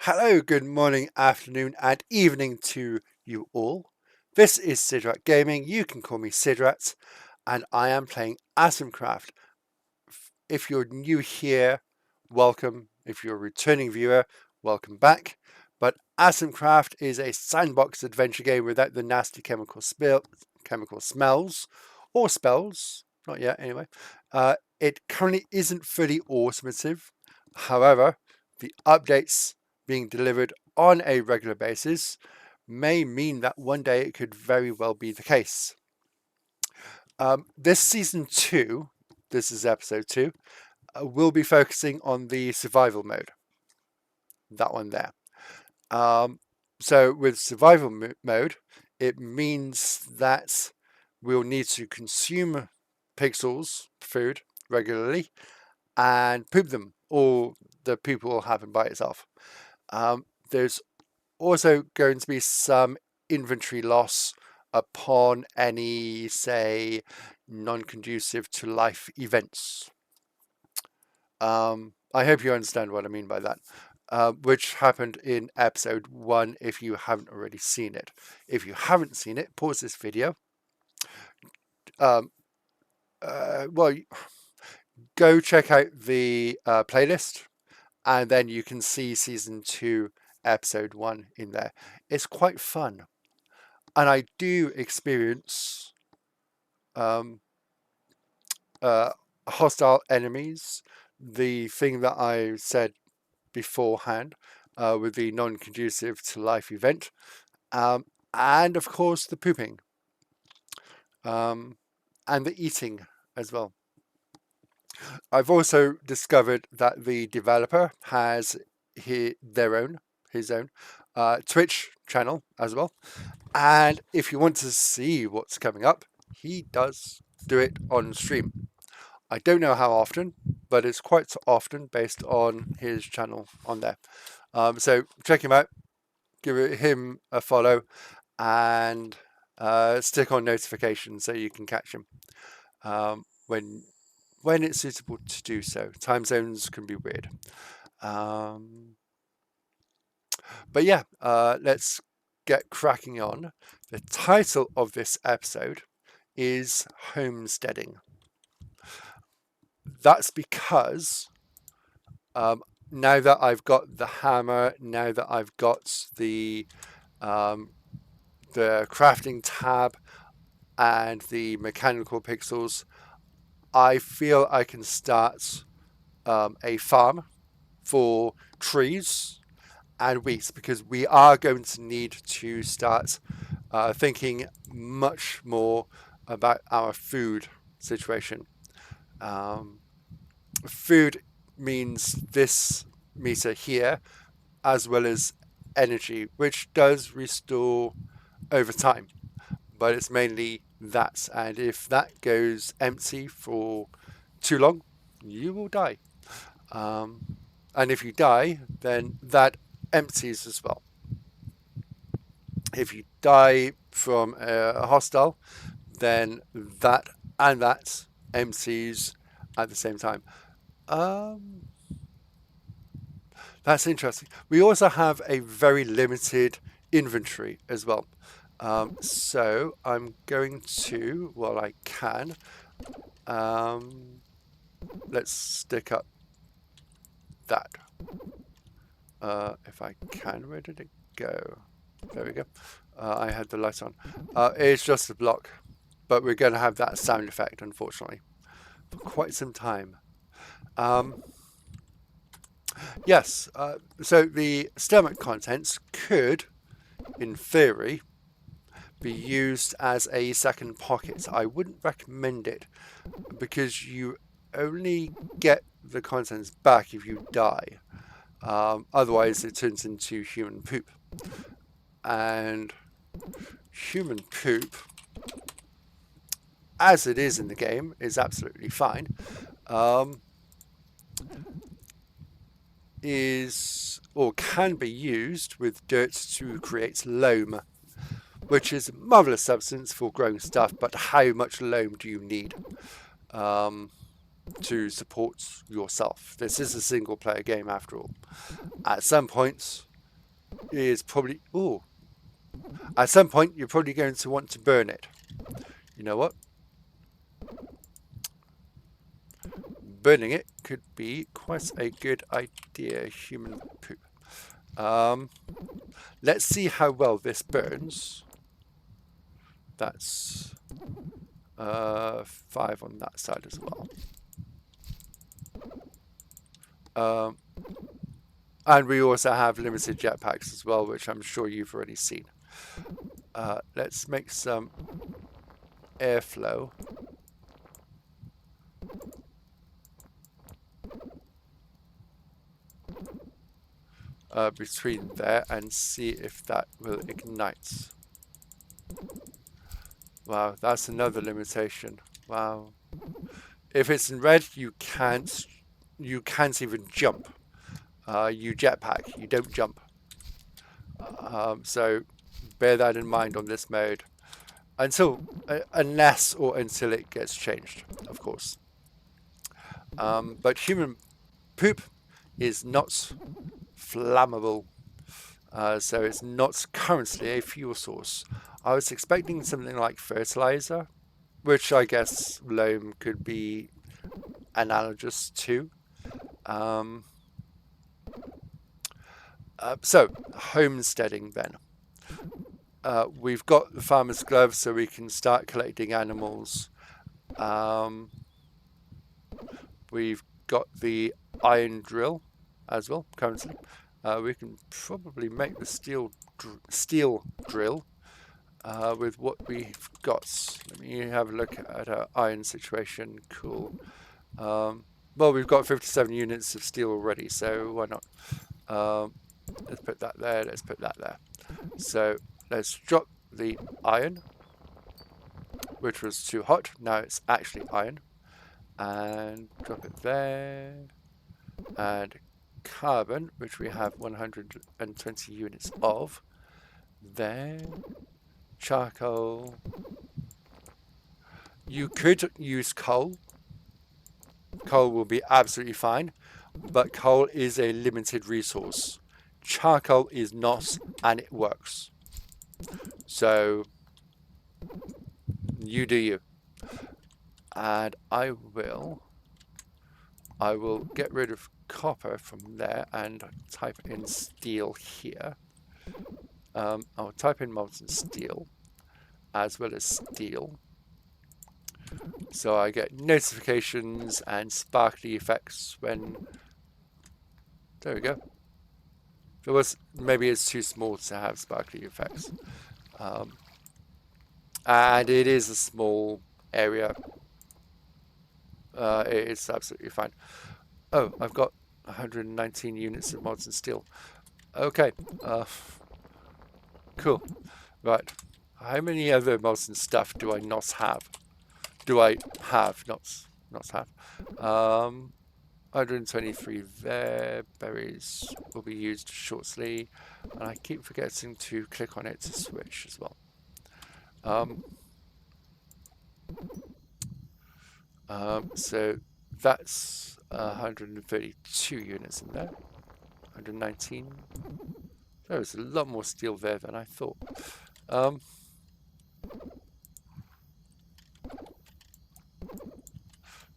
Hello, good morning, afternoon, and evening to you all. This is Sidrat Gaming. You can call me Sidrat, and I am playing Atomcraft. If you're new here, welcome. If you're a returning viewer, welcome back. But Atomcraft is a sandbox adventure game without the nasty chemical smells or spells. Not yet, anyway. It currently isn't fully automative. However, the updates being delivered on a regular basis may mean that one day it could very well be the case. This season 2, this is episode 2, we'll be focusing on the survival mode. That one there. So with survival mode, it means that we'll need to consume pixels, food, regularly, and poop them, or the poop will happen by itself. There's also going to be some inventory loss upon any, say, non-conducive to life events. I hope you understand what I mean by that, which happened in episode 1 if you haven't already seen it. If you haven't seen it, pause this video. Well, go check out the playlist, and then you can see season 2 episode 1 in there. It's quite fun, and I do experience hostile enemies, the thing that I said beforehand with the non-conducive to life event, and of course the pooping and the eating as well. I've also discovered that the developer has his own Twitch channel as well, and if you want to see what's coming up, he does do it on stream. I don't know how often, but it's quite often based on his channel on there. So check him out, give him a follow, and stick on notifications so you can catch him when it's suitable to do so. Time zones can be weird. But yeah, let's get cracking on. The title of this episode is Homesteading. That's because now that I've got the hammer, now that I've got the crafting tab and the mechanical pixels, I feel I can start a farm for trees and wheat, because we are going to need to start thinking much more about our food situation. Food means this meter here, as well as energy, which does restore over time, but it's mainly that. And if that goes empty for too long, you will die. And if you die, then that empties as well. If you die from a hostile, then that and that empties at the same time. That's interesting. We also have a very limited inventory as well. So I'm going to, well, I can, let's stick up that. If I can, where did it go? There we go. I had the light on. It's just a block, but we're going to have that sound effect, unfortunately, for quite some time. Yes, so the stomach contents could, in theory, be used as a second pocket. I wouldn't recommend it, because you only get the contents back if you die. Otherwise, it turns into human poop. And human poop, as it is in the game, is absolutely fine. Is or can be used with dirt to create loam, which is a marvelous substance for growing stuff. But how much loam do you need to support yourself? This is a single player game after all. At some points is probably, oh, at some point you're probably going to want to burn it. You know what? Burning it could be quite a good idea. Human poop. Let's see how well this burns. That's 5 on that side as well. And we also have limited jetpacks as well, which I'm sure you've already seen. Let's make some airflow. Between there and see if that will ignite. Wow, that's another limitation. Wow. If it's in red, you can't even jump. You jetpack, you don't jump. So bear that in mind on this mode. Unless or until it gets changed, of course. But human poop is not flammable. So it's not currently a fuel source. I was expecting something like fertilizer, which I guess loam could be analogous to. So, homesteading then. We've got the farmer's glove, so we can start collecting animals. We've got the iron drill as well, currently. We can probably make the steel drill with what we've got. Let me have a look at our iron situation. Cool. Well, we've got 57 units of steel already, so why not? Let's put that there. Let's put that there. So let's drop the iron, which was too hot. Now it's actually iron. And drop it there. And carbon, which we have 120 units of. There. Charcoal. You could use coal. Coal will be absolutely fine, but coal is a limited resource. Charcoal is not, and it works. So you do you. And I will get rid of copper from there and type in steel here. I'll type in molten steel as well as steel. So I get notifications and sparkly effects when... There we go. Maybe it's too small to have sparkly effects. And it is a small area. It's absolutely fine. Oh, I've got 119 units of molten steel. Okay. Cool. Right. How many other molten stuff do I not have? Not have. 123 there. Berries will be used shortly. And I keep forgetting to click on it to switch as well. So that's 132 units in there. 119. There's a lot more steel there than I thought.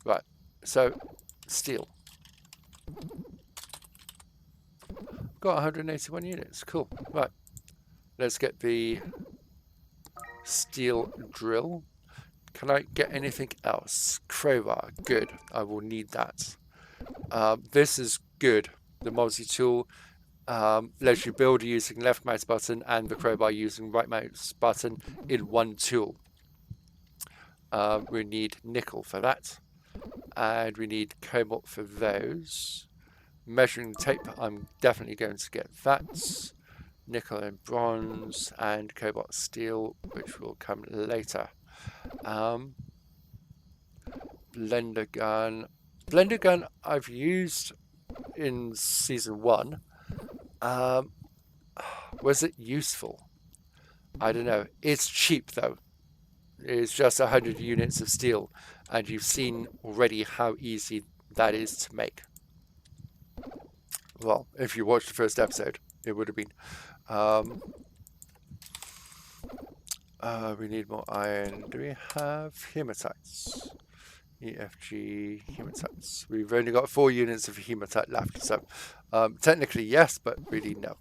Right, so steel. Got 181 units. Cool. Right, let's get the steel drill. Can I get anything else? Crowbar. Good. I will need that. This is good. The multi-tool lets you build using left mouse button and the crowbar using right mouse button in one tool. We need nickel for that. And we need cobalt for those. Measuring tape, I'm definitely going to get that. Nickel and bronze and cobalt steel, which will come later. Blender gun. Blender gun I've used in season 1. Was it useful? I don't know. It's cheap though. It's just 100 units of steel, and you've seen already how easy that is to make. Well, if you watched the first episode. it would have been. We need more iron. Do we have hematites? EFG hematites. We've only got 4 units of hematite left, so technically yes, but really no.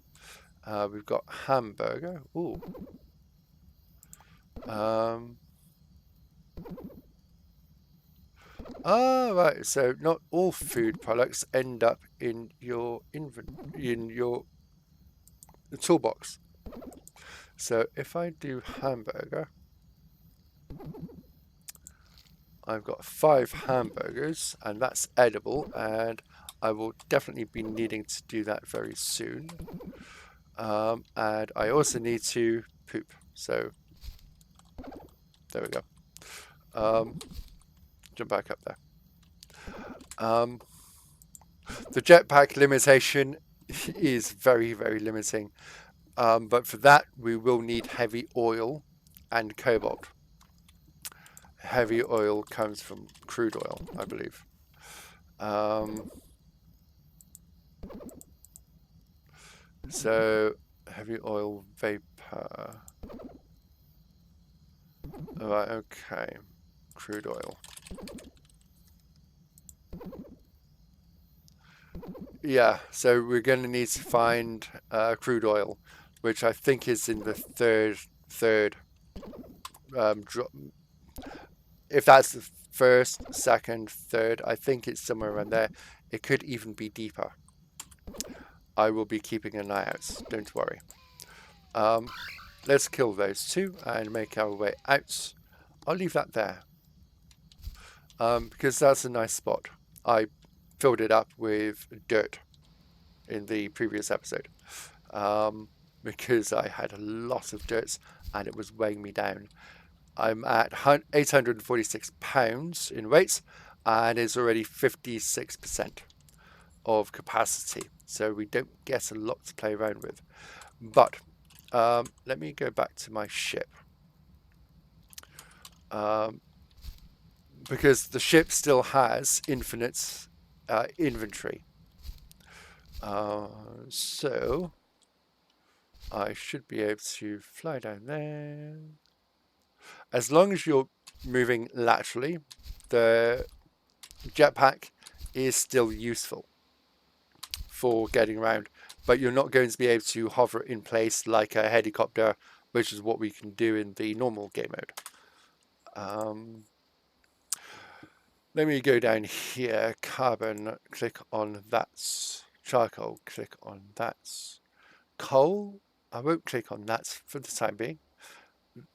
We've got hamburger. Ooh. Right. So not all food products end up in your toolbox. So if I do hamburger, I've got 5 hamburgers, and that's edible, and I will definitely be needing to do that very soon. And I also need to poop. So there we go. Jump back up there. The jetpack limitation is very, very limiting. But for that, we will need heavy oil and cobalt. Heavy oil comes from crude oil, I believe. So, heavy oil vapor. Alright, okay. Crude oil. Yeah, so we're going to need to find crude oil, which I think is in the third drop. If that's the first, second, third, I think it's somewhere around there. It could even be deeper. I will be keeping an eye out, don't worry. Let's kill those two and make our way out. I'll leave that there. Because that's a nice spot. I filled it up with dirt in the previous episode. Because I had a lot of dirt and it was weighing me down. I'm at 846 pounds in weight, and it's already 56% of capacity. So we don't get a lot to play around with. But let me go back to my ship. Because the ship still has infinite inventory. So I should be able to fly down there. As long as you're moving laterally, the jetpack is still useful for getting around, but you're not going to be able to hover in place like a helicopter, which is what we can do in the normal game mode. Let me go down here, carbon, click on that, charcoal, click on that, coal, I won't click on that for the time being.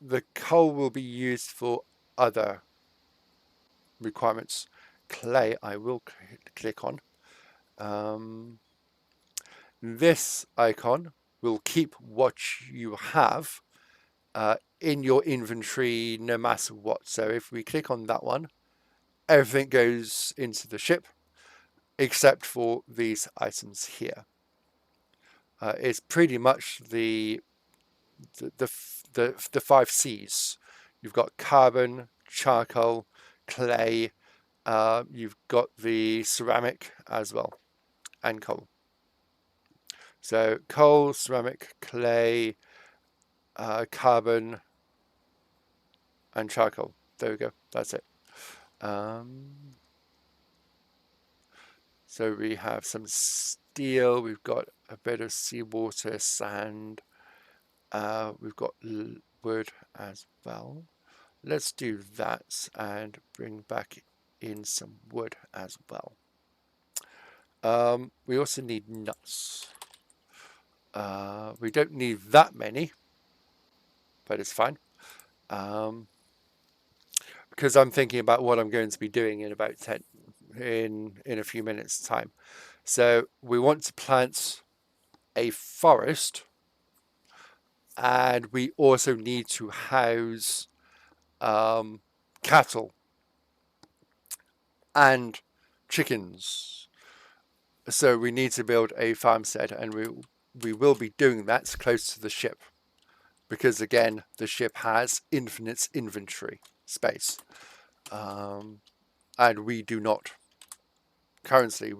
The coal will be used for other requirements. Clay I will click on. This icon will keep what you have in your inventory no matter what. So if we click on that one, everything goes into the ship except for these items here. It's pretty much the 5 C's. You've got carbon, charcoal, clay. You've got the ceramic as well, and coal. So coal, ceramic, clay, carbon, and charcoal. There we go. That's it. So we have some steel. We've got a bit of seawater, sand. We've got wood as well. Let's do that and bring back in some wood as well. We also need nuts. We don't need that many, but it's fine. Because I'm thinking about what I'm going to be doing in about in a few minutes time. So we want to plant a forest, and we also need to house cattle and chickens. So we need to build a farmstead, and we will be doing that close to the ship, because again the ship has infinite inventory space, and we do not currently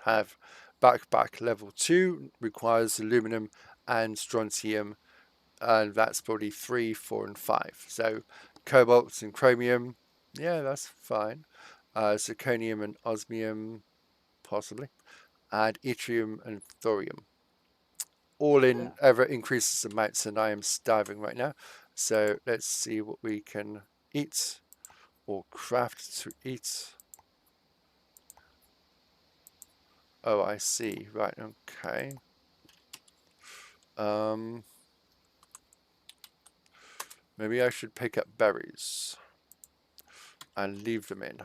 have backpack level 2 requires aluminum and strontium, and that's probably 3, 4, and 5. So cobalt and chromium, yeah, that's fine. Zirconium and osmium, possibly. And yttrium and thorium. All in ever increases amounts, and I am starving right now. So let's see what we can eat or craft to eat. Oh, I see. Right, okay. Maybe I should pick up berries and leave them in.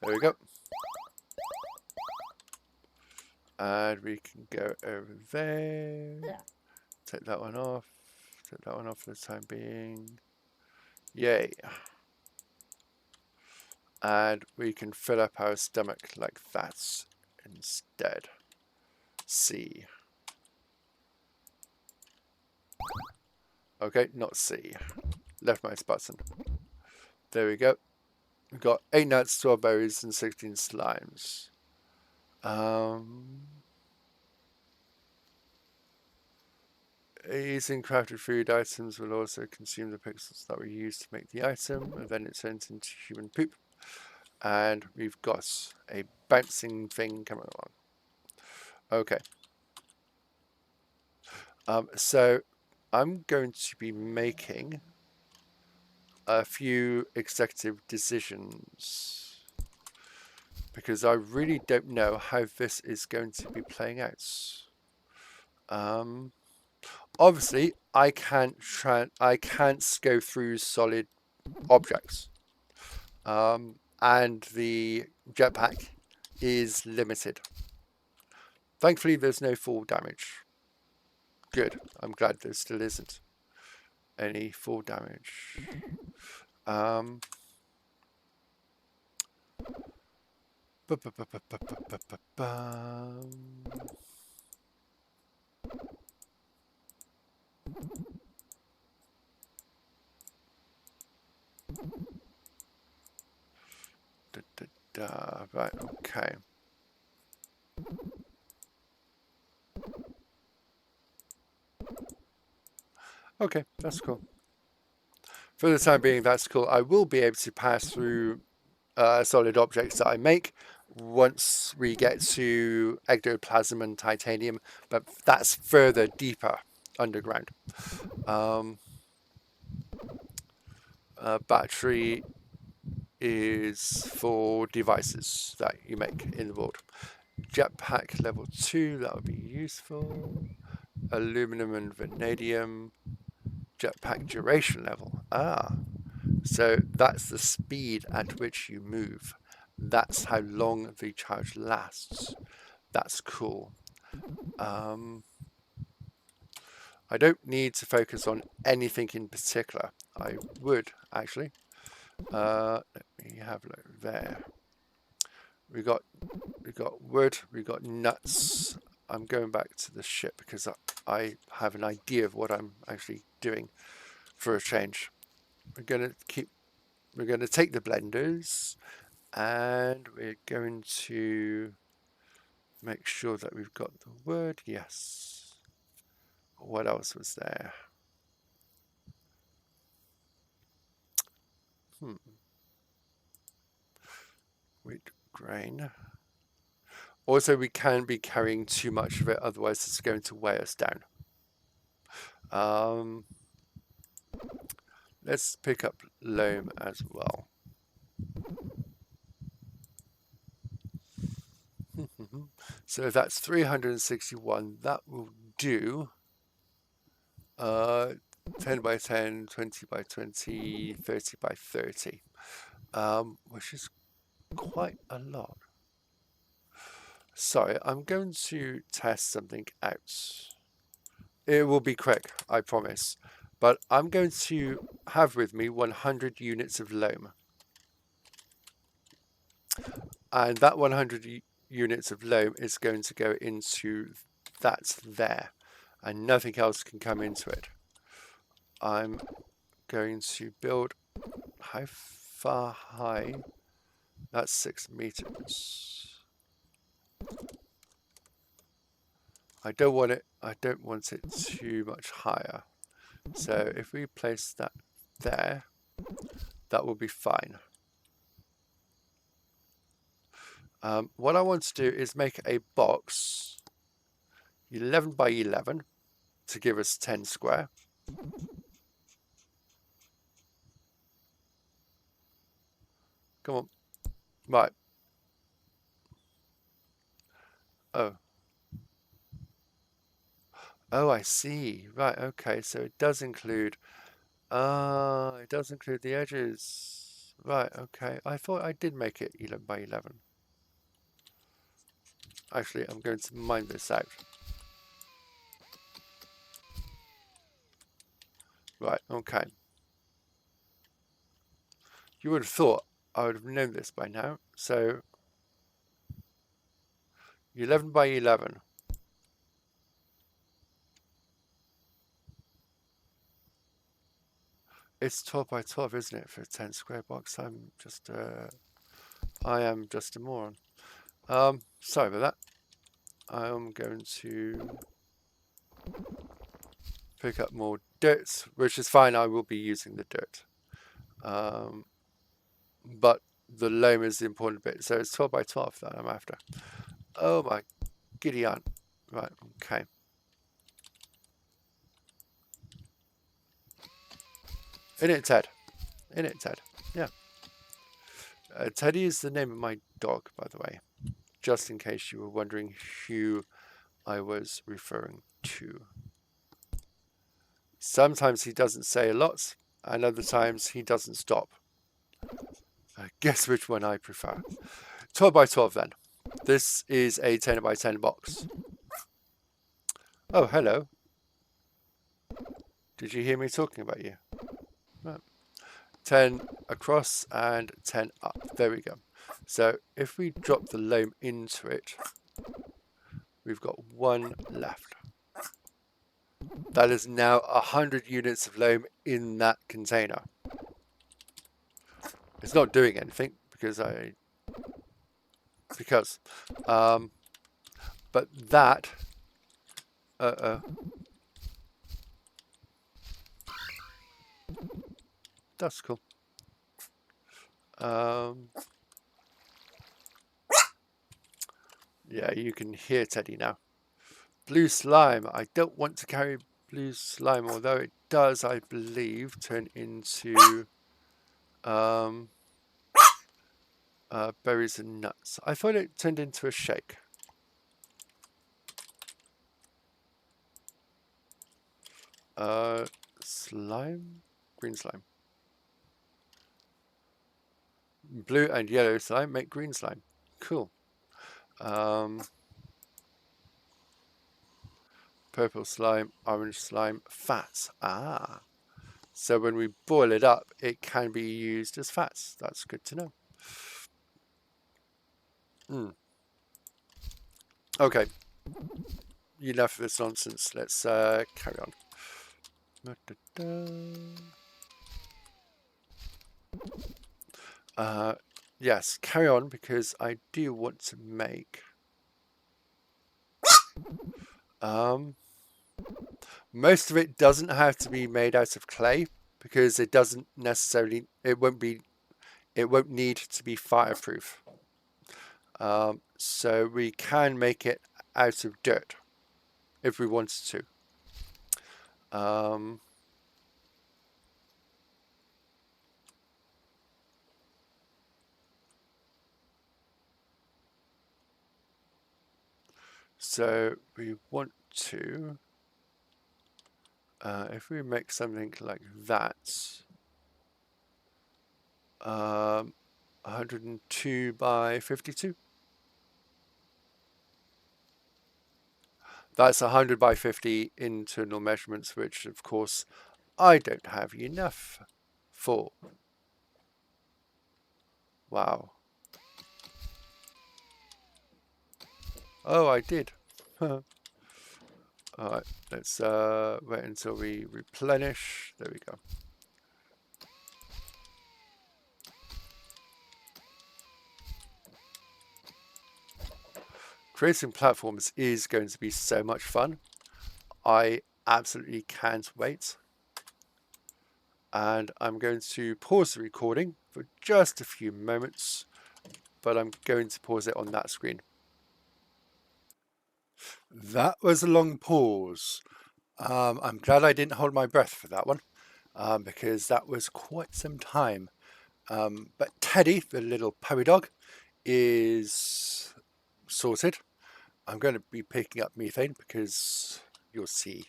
There we go. And we can go over there. Take that one off. Take that one off for the time being. Yay. And we can fill up our stomach like that instead. C. Okay, not C. Left mouse button. There we go. We've got 8 nuts, 12 berries, and 16 slimes. Using crafted food items will also consume the pixels that we use to make the item, and then it turns into human poop. And we've got a bouncing thing coming along. Okay. So I'm going to be making a few executive decisions because I really don't know how this is going to be playing out. Obviously, I can't go through solid objects, and the jetpack is limited. Thankfully, there's no fall damage. Good. I'm glad there still isn't any fall damage. Right, okay. Okay, that's cool. For the time being, that's cool. I will be able to pass through solid objects that I make once we get to ectoplasm and titanium, but that's further deeper underground. Battery is for devices that you make in the world. Jetpack level 2, that would be useful. Aluminum and vanadium. Jetpack duration level. So that's the speed at which you move. That's how long the charge lasts. That's cool. I don't need to focus on anything in particular. I would, actually. Let me have a look there. We got wood, we got nuts. I'm going back to the ship because I have an idea of what I'm actually doing for a change. We're going to take the blenders and we're going to make sure that we've got the wood. Yes. What else was there? Wheat grain. Also, we can't be carrying too much of it, otherwise it's going to weigh us down. Let's pick up loam as well. So that's 361. That will do 10 by 10, 20 by 20, 30 by 30, which is quite a lot. Sorry, I'm going to test something out. It will be quick, I promise. But I'm going to have with me 100 units of loam. And that 100 units of loam is going to go into that there. And nothing else can come into it. I'm going to build... How far high? That's 6 meters. I don't want it too much higher. So if we place that there, that will be fine. What I want to do is make a box 11 by 11 to give us 10 square. Come on. Right. Oh. Oh, I see. Right, okay. So it does include the edges. Right, okay. I thought I did make it 11 by 11. Actually, I'm going to mine this out. Right, okay. You would have thought I would have known this by now. So 11 by 11. It's 12 by 12, isn't it, for a 10 square box? I am just a moron. Sorry about that. I'm going to pick up more dirt, which is fine. I will be using the dirt. But the loam is the important bit. So it's 12 by 12 that I'm after. Oh my giddy aunt. Right, okay. In it, Ted. In it, Ted. Yeah. Teddy is the name of my dog, by the way. Just in case you were wondering who I was referring to. Sometimes he doesn't say a lot, and other times he doesn't stop. Guess which one I prefer. 12 by 12 then. This is a 10 by 10 box. Oh, hello. Did you hear me talking about you? Right. 10 across and 10 up. There we go. So if we drop the loam into it, we've got one left. That is now 100 units of loam in that container. It's not doing anything but that that's cool. Yeah, you can hear Teddy now. Blue slime. I don't want to carry blue slime, although it does, I believe, turn into berries and nuts. I thought it turned into a shake. Slime? Green slime. Blue and yellow slime make green slime. Cool. Purple slime, orange slime, fats. Ah. So when we boil it up, it can be used as fats. That's good to know. Okay. Enough of this nonsense. Let's carry on. Yes, carry on because I do want to make most of it doesn't have to be made out of clay because it doesn't necessarily it won't need to be fireproof. So we can make it out of dirt if we wanted to. So we want to, if we make something like that, 102 by 52. That's 100 by 50 internal measurements, which of course I don't have enough for. Wow. Oh, I did. All right, let's wait until we replenish. There we go. Creating platforms is going to be so much fun. I absolutely can't wait. And I'm going to pause the recording for just a few moments, but I'm going to pause it on that screen. That was a long pause. I'm glad I didn't hold my breath for that one, because that was quite some time. But Teddy, the little puppy dog, is sorted. I'm going to be picking up methane because you'll see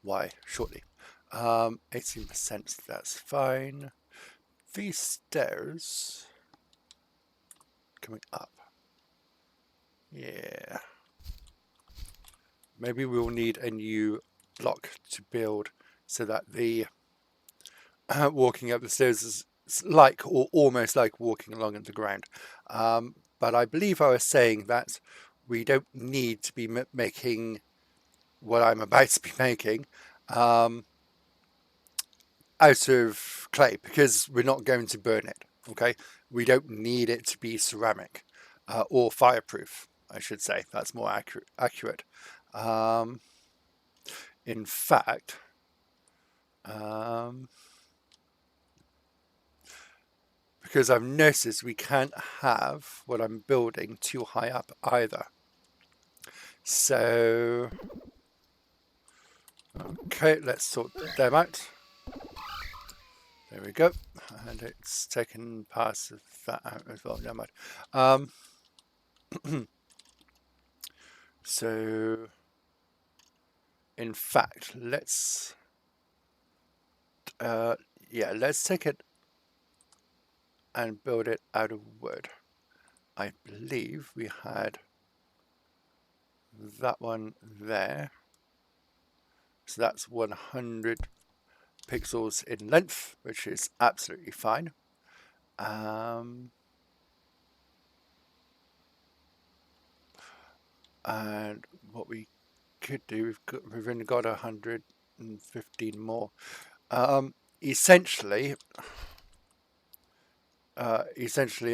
why shortly. 18%, that's fine. These stairs coming up. Yeah. Maybe we'll need a new block to build so that the walking up the stairs is like or almost like walking along on the ground. But I believe I was saying that we don't need to be making what I'm about to be making out of clay because we're not going to burn it. Okay, we don't need it to be ceramic or fireproof, I should say. That's more accurate. In fact, because I've noticed we can't have what I'm building too high up either. So, okay, let's sort them out. There we go. And it's taken parts of that out as well. Never mind. So, in fact, let's let's take it and build it out of wood. I believe we had that one there. So that's 100 pixels in length, which is absolutely fine. And what we could do, we've only got 115 more. Essentially,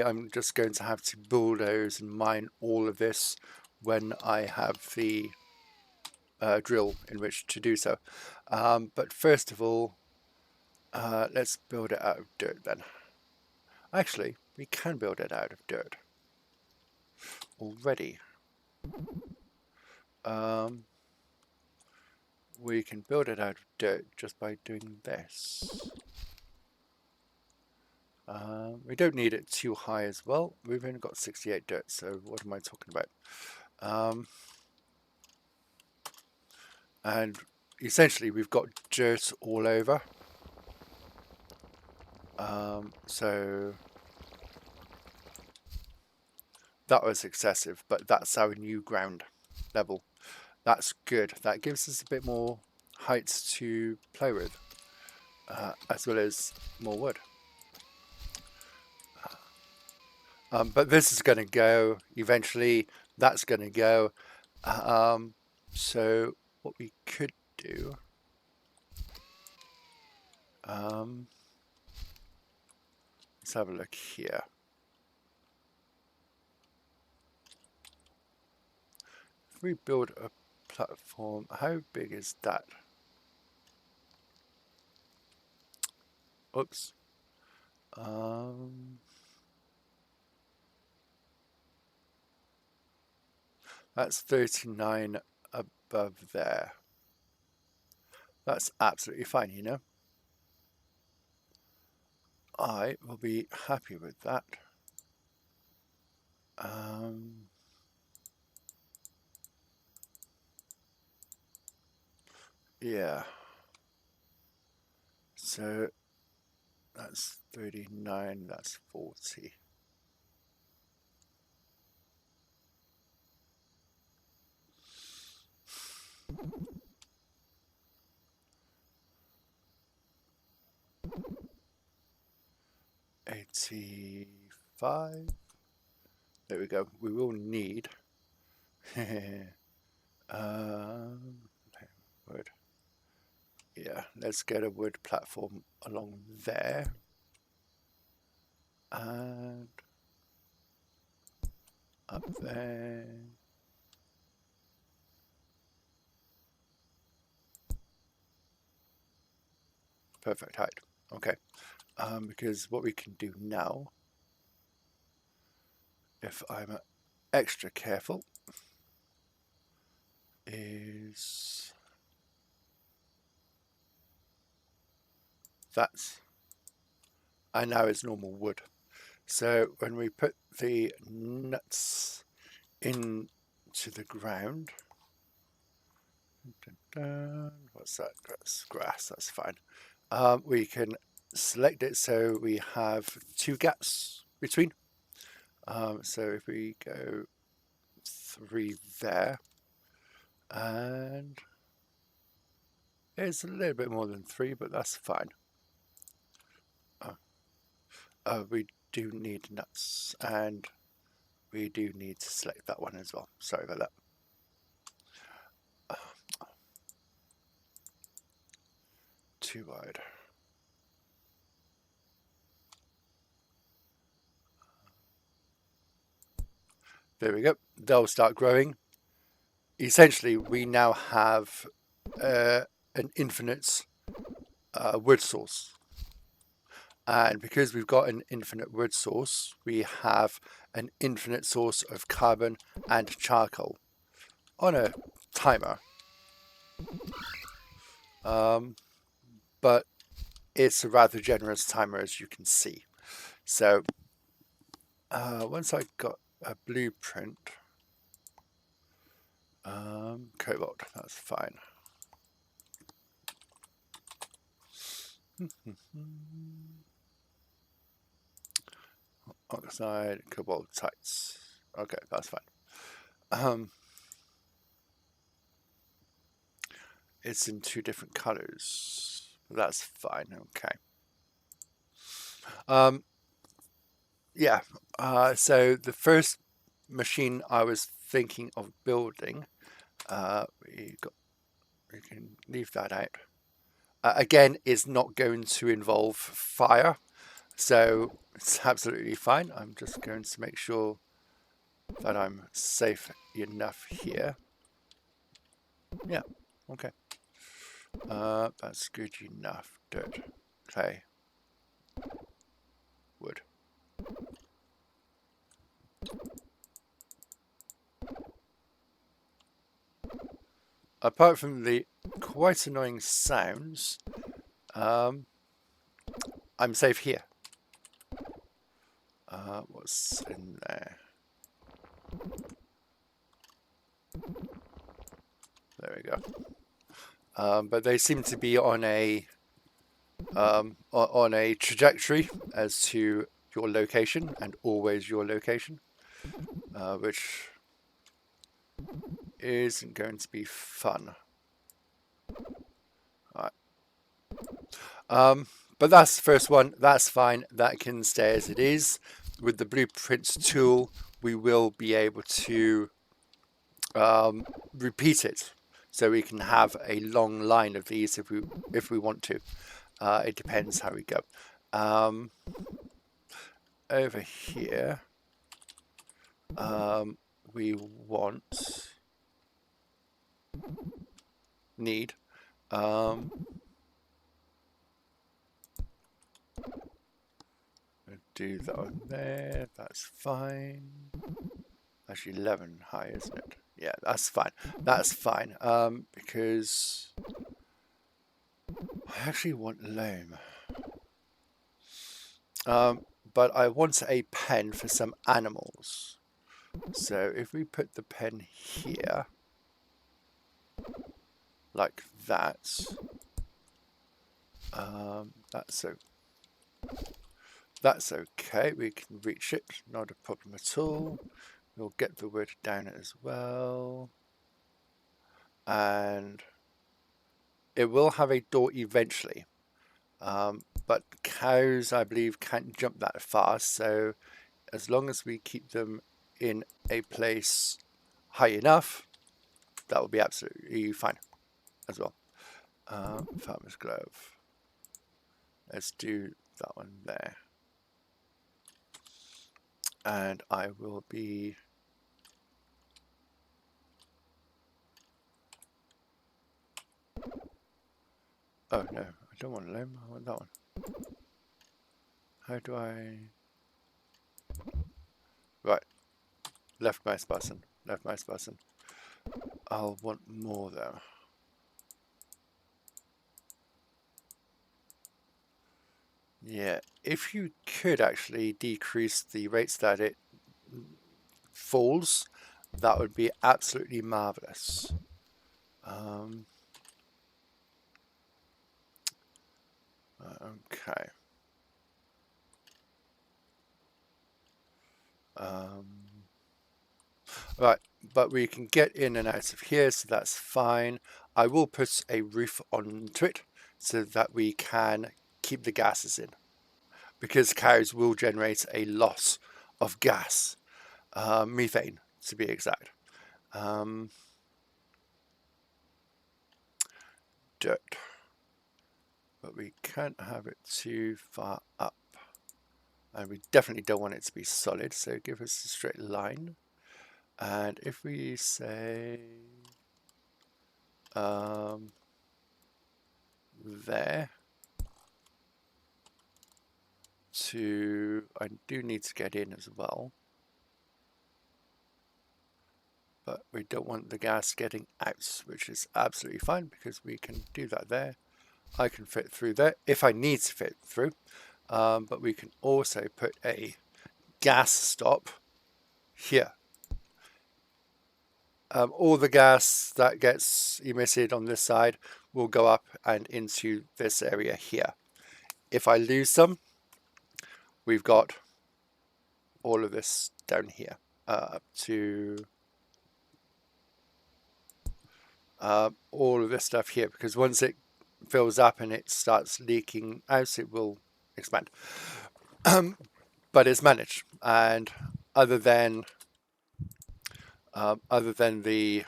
I'm just going to have to bulldoze and mine all of this when I have the drill in which to do so. But first of all, let's build it out of dirt then. Actually, we can build it out of dirt already. We can build it out of dirt just by doing this. We don't need it too high as well. We've only got 68 dirt, so what am I talking about? And essentially we've got dirt all over. So that was excessive, but that's our new ground level. That's good. That gives us a bit more heights to play with, as well as more wood. But this is going to go eventually. That's going to go. So what we could do, let's have a look here. If we build a platform, how big is that? Oops. That's 39 above there. That's absolutely fine, you know. I will be happy with that. Yeah. So that's 39, that's 40. $85. There we go. We will need wood. Yeah, let's get a wood platform along there. And up there. perfect height. Okay. Because what we can do now, if I'm extra careful, is that's, and now it's normal wood. So when we put the nuts into the ground, what's that? That's grass, that's fine. We can select it so we have 2 gaps between. So if we go 3 there, and it's a little bit more than 3, but that's fine. We do need nuts, and we do need to select that one as well. Sorry about that. Too wide. There we go. They'll start growing. Essentially, we now have an infinite wood source. And because we've got an infinite wood source, we have an infinite source of carbon and charcoal on a timer. But it's a rather generous timer, as you can see. So once I got a blueprint, cobalt, that's fine. Oxide, cobalt tights. Okay, that's fine. It's in 2 different colors. That's fine. Okay. Yeah. So the first machine I was thinking of building, we can leave that out. Again, is not going to involve fire, so it's absolutely fine. I'm just going to make sure that I'm safe enough here. Yeah. Okay. That's good enough. Dirt, clay, wood. Apart from the quite annoying sounds, I'm safe here. What's in there? There we go. But they seem to be on a trajectory as to your location, and always your location, which isn't going to be fun. All right. But that's the first one. That's fine. That can stay as it is. With the blueprints tool, we will be able to repeat it, so we can have a long line of these if we want to. It depends how we go. Over here, we need do that on there. That's fine. Actually, 11 high, isn't it? Yeah, that's fine. That's fine. Because I actually want loam. But I want a pen for some animals. So if we put the pen here, like that, that's okay. We can reach it, not a problem at all. We'll get the wood down as well. And it will have a door eventually. But cows, I believe, can't jump that fast. So as long as we keep them in a place high enough, that will be absolutely fine as well. Farmer's glove. Let's do that one there. And I will be... Oh no, I I don't want loam, I want that one. How do I... Right, left mouse button, left mouse button. I'll want more though. Yeah, if you could actually decrease the rates that it falls, that would be absolutely marvelous. Okay. Right, but we can get in and out of here, so that's fine. I will put a roof onto it so that we can keep the gases in, because cows will generate a lot of gas, methane to be exact. Dirt, but we can't have it too far up, and we definitely don't want it to be solid, so give us a straight line. And if we say there to, I do need to get in as well, but we don't want the gas getting out, which is absolutely fine because we can do that there. I can fit through there if I need to fit through, but we can also put a gas stop here. All the gas that gets emitted on this side will go up and into this area here. If I lose some, we've got all of this down here up to all of this stuff here, because once it fills up and it starts leaking out, it will expand. But it's managed, and other than the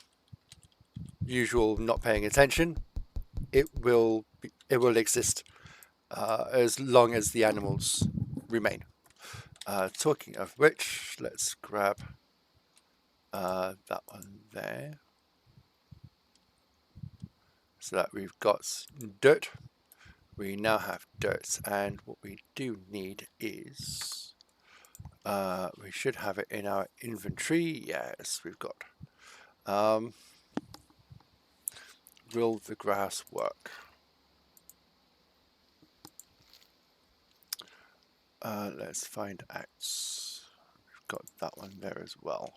usual not paying attention, it will exist as long as the animals remain. Talking of which, let's grab that one there, so that we've got dirt. We now have dirt, and what we do need is we should have it in our inventory. Yes, we've got. Will the grass work? Let's find out. We've got that one there as well.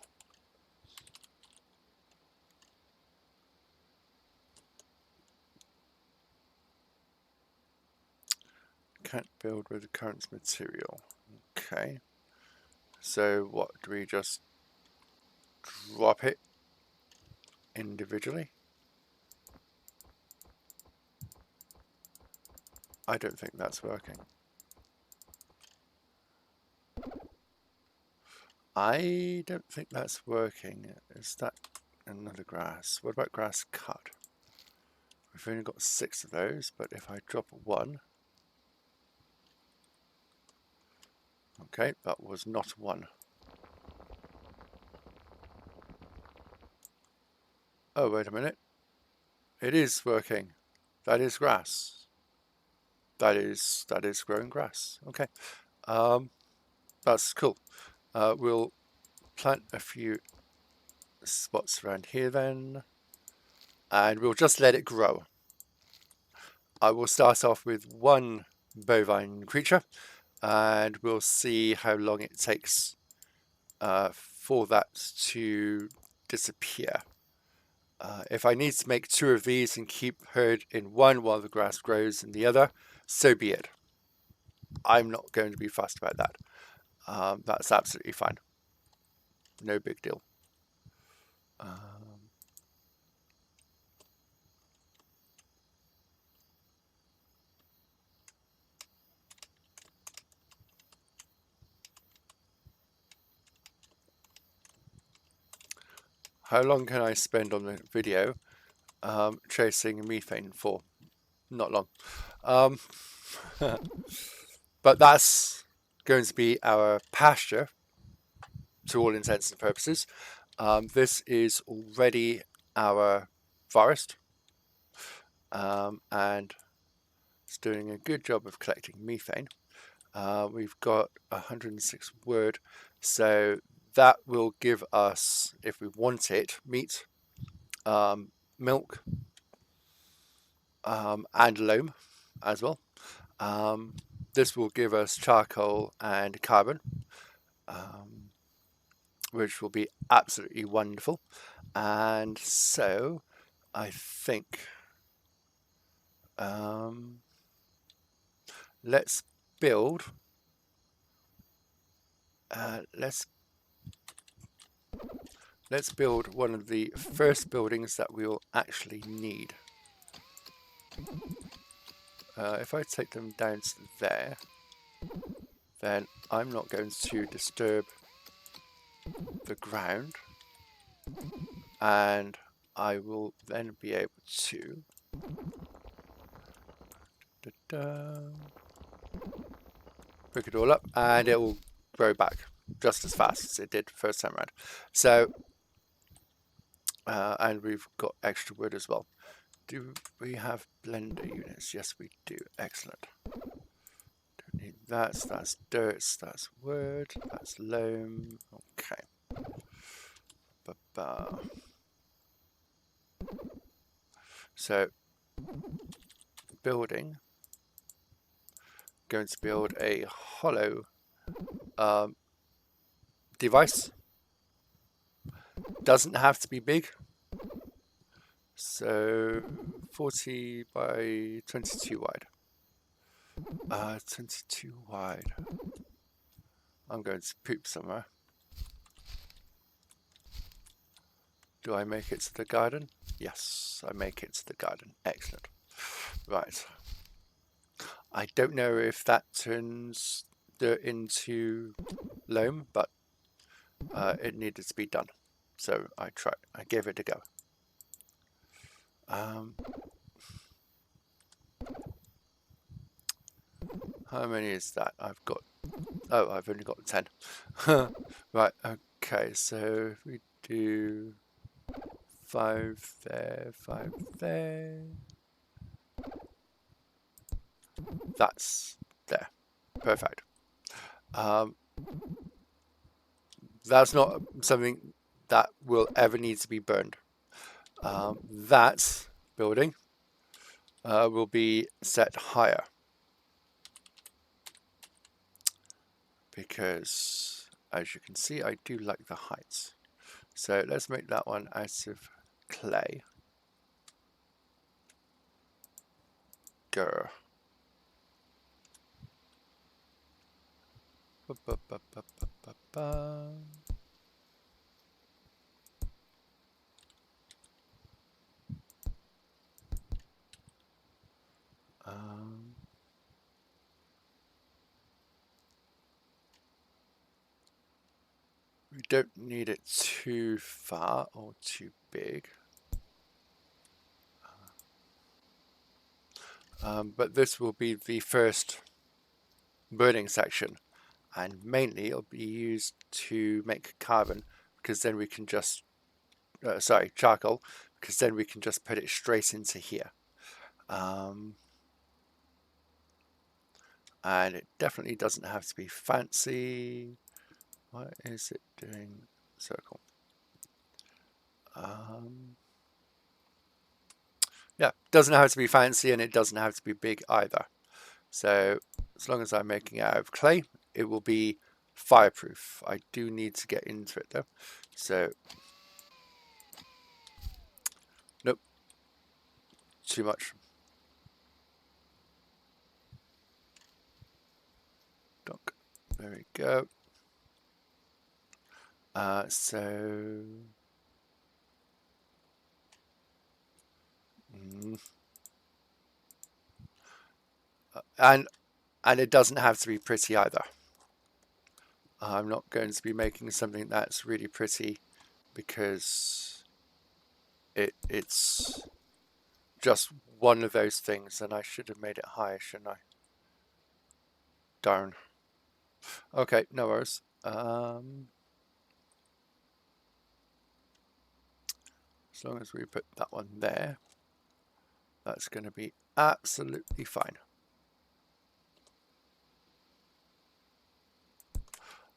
Can't build with the current material. Okay. So what, do we just drop it individually? I don't think that's working. I don't think that's working. Is that another grass? What about grass cut? We've only got 6 of those, but if I drop 1... Okay, that was not 1. Oh, wait a minute. It is working. That is grass. That is growing grass. Okay. That's cool. We'll plant a few spots around here then, and we'll just let it grow. I will start off with 1 bovine creature, and we'll see how long it takes for that to disappear. If I need to make 2 of these and keep herd in one while the grass grows in the other, so be it. I'm not going to be fussed about that. That's absolutely fine. No big deal. How long can I spend on the video chasing methane for? Not long. But that's going to be our pasture to all intents and purposes. This is already our forest, and It's doing a good job of collecting methane. We've got 106 wood, so that will give us, if we want it, meat, milk, and loam as well. This will give us charcoal and carbon, which will be absolutely wonderful. And so I think let's build let's build one of the first buildings that we'll actually need. If I take them down to there, then I'm not going to disturb the ground, and I will then be able to pick it all up, and it will grow back just as fast as it did first time around. So, and we've got extra wood as well. Do we have blender units? Yes, we do. Excellent. Don't need that. That's dirt. That's wood. That's loam. Okay. So, building. Going to build a hollow device. Doesn't have to be big. So 40 by 22 wide. 22 wide. I'm going to poop somewhere. Do I make it to the garden? Yes, I make it to the garden. Excellent. Right. I don't know if that turns dirt into loam, but it needed to be done. So I tried. I gave it a go. How many is that? I've got... Oh, I've only got 10. Right, okay, so if we do 5 there, 5 there. That's there. Perfect. That's not something that will ever need to be burned. That building will be set higher, because as you can see, I do like the heights. So let's make that one out of clay. Grr. We don't need it too far or too big. But this will be the first burning section, and mainly it'll be used to make carbon, because then we can just charcoal, because then we can just put it straight into here. And it definitely doesn't have to be fancy. What is it doing? Circle. Yeah, doesn't have to be fancy, and it doesn't have to be big either. So as long as I'm making it out of clay, it will be fireproof. I do need to get into it though. So, nope, too much. Dunk. There we go. And it doesn't have to be pretty either. I'm not going to be making something that's really pretty, because it's just one of those things, and I should have made it higher, shouldn't I? Darn. Okay, no worries. As long as we put that one there, that's going to be absolutely fine.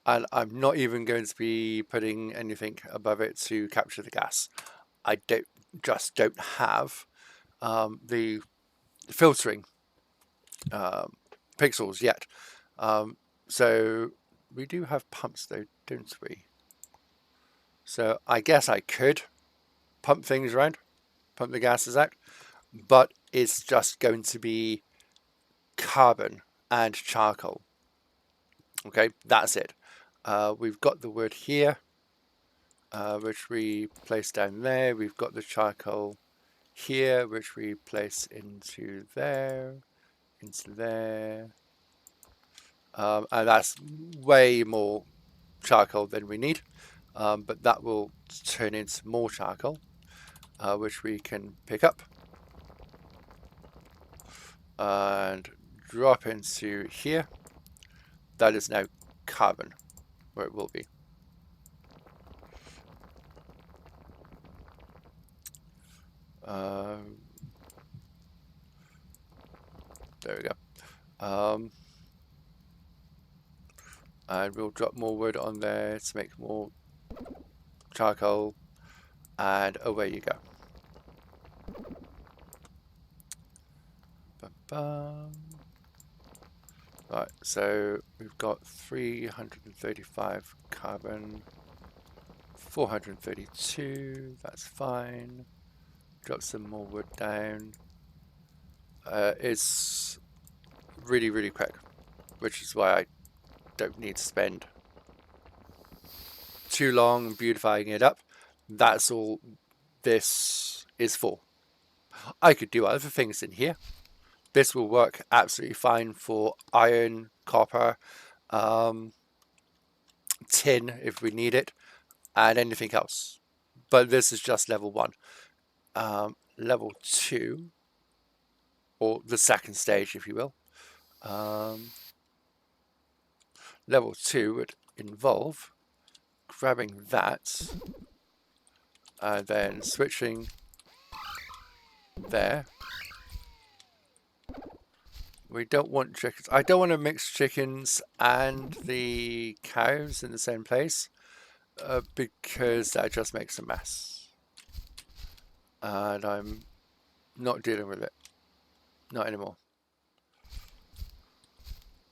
And I'm not even going to be putting anything above it to capture the gas. I just don't have the filtering pixels yet. So we do have pumps though, don't we? So I guess I could pump things around, pump the gases out, but it's just going to be carbon and charcoal. Okay, that's it. We've got the wood here, which we place down there. We've got the charcoal here, which we place into there, and that's way more charcoal than we need, but that will turn into more charcoal, which we can pick up and drop into here. That is now carbon, where it will be. There we go. And we'll drop more wood on there to make more charcoal, and away you go. Ba-bum. Right, so we've got 335 carbon, 432, that's fine. Drop some more wood down. It's really, really quick, which is why I don't need to spend too long beautifying it up. That's all this is for. I could do other things in here. This will work absolutely fine for iron, copper, tin if we need it, and anything else. But this is just level 1. Level 2, or the second stage if you will. Level 2 would involve grabbing that and then switching there. We don't want chickens. I don't want to mix chickens and the cows in the same place because that just makes a mess. And I'm not dealing with it. Not anymore.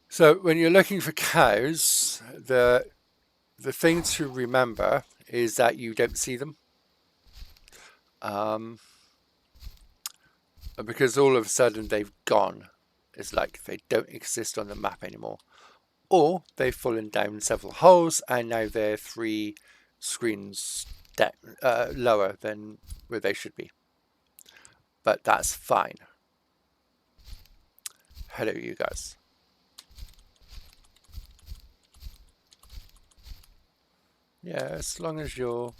So when you're looking for cows, the thing to remember is that you don't see them. Because all of a sudden they've gone. It's like they don't exist on the map anymore. Or they've fallen down several holes and now they're 3 screens lower than where they should be. But that's fine. Hello, you guys. Yeah, as long as you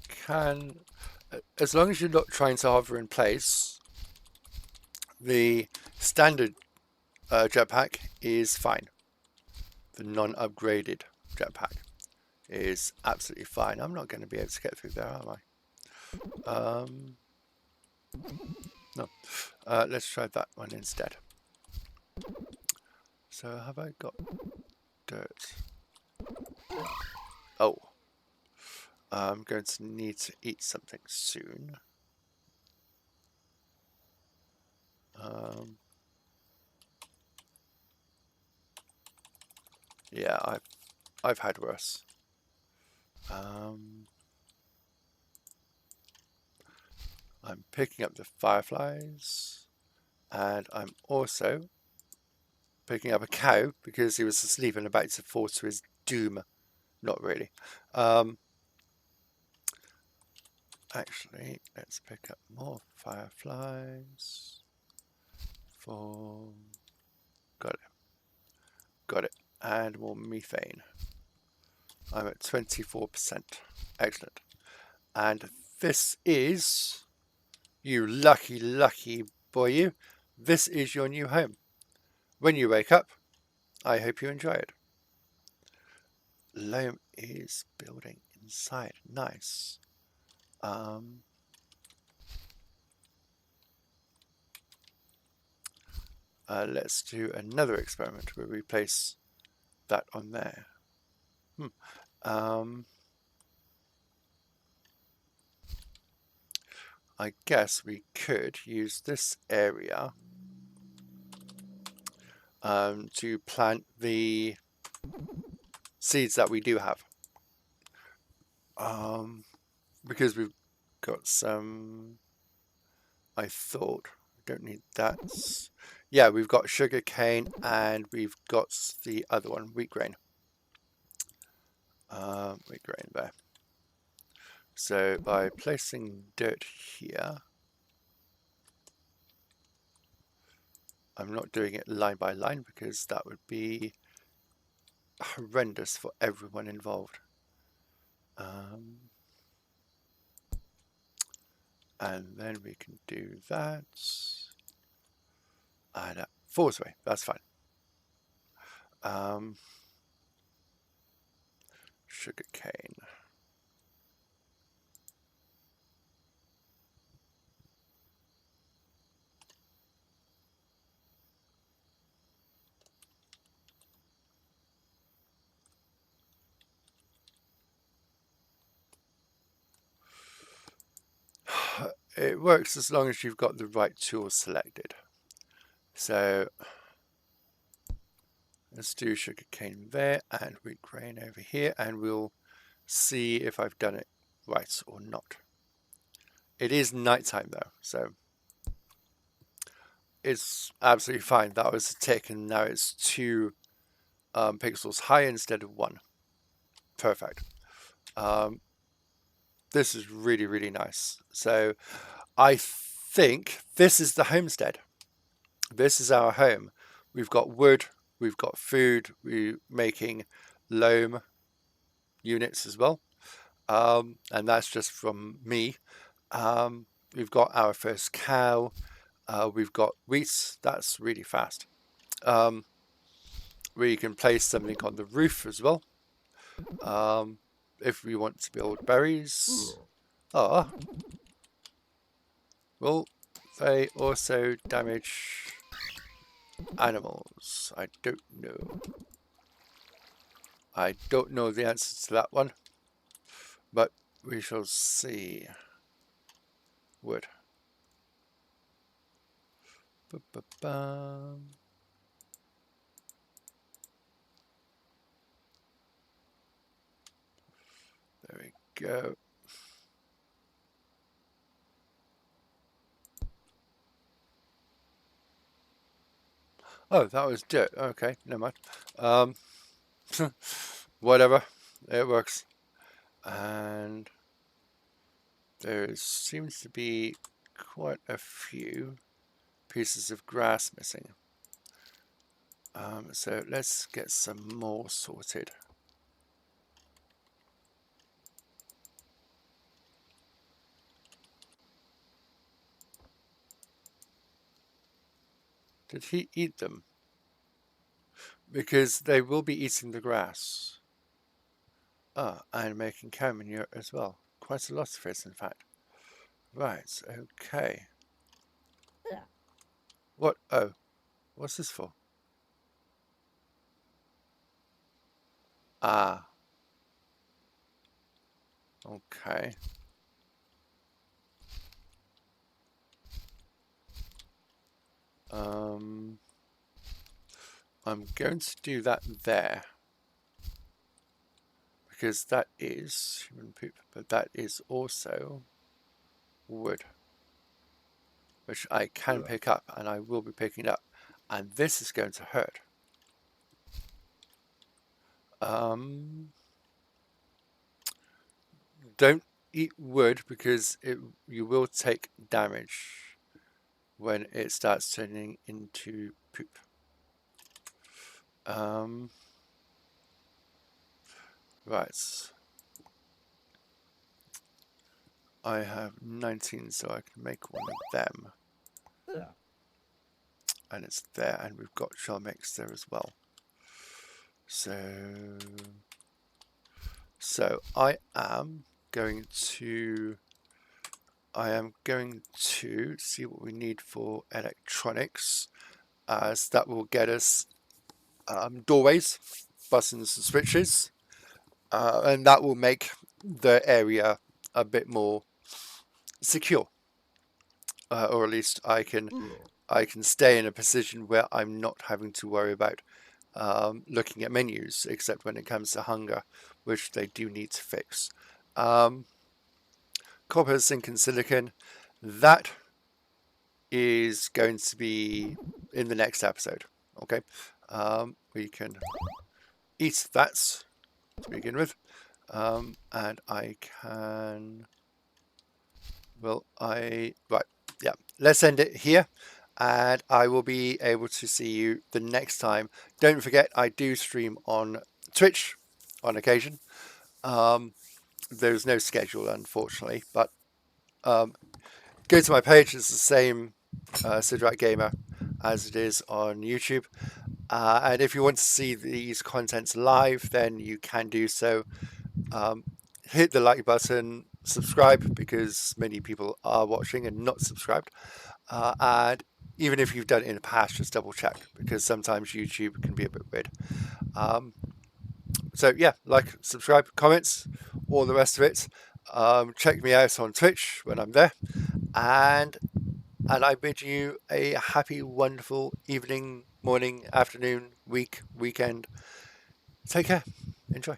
can, as long as you're not trying to hover in place, the standard jetpack is fine. The non-upgraded jetpack is absolutely fine. I'm not going to be able to get through there, am I? No. Let's try that one instead. So have I got dirt? Oh. I'm going to need to eat something soon. Yeah, I've had worse. I'm picking up the fireflies, and I'm also picking up a cow because he was asleep and about to fall to his doom. Not really. Actually, let's pick up more fireflies. Got it. And more methane. I'm at 24%. Excellent. And this is, you lucky, lucky boy you, this is your new home. When you wake up, I hope you enjoy it. Loam is building inside. Nice. Let's do another experiment where we place that on there. I guess we could use this area to plant the seeds that we do have. Because we've got some, I thought, we don't need that. Yeah, we've got sugar cane and we've got the other one, wheat grain. Wheat grain there. So by placing dirt here, I'm not doing it line by line because that would be horrendous for everyone involved. And then we can do that. And that falls away. That's fine. Sugar cane. It works as long as you've got the right tools selected. So let's do sugar cane there and wheat grain over here, and we'll see if I've done it right or not. It is nighttime though, so it's absolutely fine. That was a tick, and now it's 2 pixels high instead of 1. Perfect. This is really, really nice. So I think this is the homestead. This is our home. We've got wood, we've got food, we're making loam units as well. And that's just from me. We've got our first cow. We've got wheat. That's really fast. We can place something on the roof as well. If we want to build berries. Oh. Will they also damage animals? I don't know. I don't know the answer to that one. But we shall see. Wood. Ba-ba-bum. There we go. Oh, that was dirt. Okay, never mind. Whatever. It works. And there seems to be quite a few pieces of grass missing. So let's get some more sorted. Did he eat them? Because they will be eating the grass. And making cow manure as well. Quite a lot of it, in fact. Right, okay. What? Oh, what's this for? Ah. Okay. I'm going to do that there. Because that is human poop, but that is also wood. Which I can pick up, and I will be picking up. And this is going to hurt. Don't eat wood because you will take damage when it starts turning into poop. Right. I have 19, so I can make one of them. And it's there, and we've got shell mix there as well. So I am going to see what we need for electronics. as that will get us doorways, buttons and switches, and that will make the area a bit more secure, or at least I can stay in a position where I'm not having to worry about looking at menus, except when it comes to hunger, which they do need to fix. Copper, zinc, and silicon, that is going to be in the next episode. Okay, we can eat that to begin with, and I can. Well, right, yeah. Let's end it here, and I will be able to see you the next time. Don't forget, I do stream on Twitch on occasion. There's no schedule, unfortunately, but go to my page. It's the same Sidrak Gamer as it is on YouTube. And if you want to see these contents live, then you can do so. Hit the like button, subscribe, because many people are watching and not subscribed. And even if you've done it in the past, just double check, because sometimes YouTube can be a bit weird. So yeah, like, subscribe, comments, all the rest of it. Check me out on Twitch when I'm there. And I bid you a happy, wonderful evening, morning, afternoon, week, weekend. Take care. Enjoy.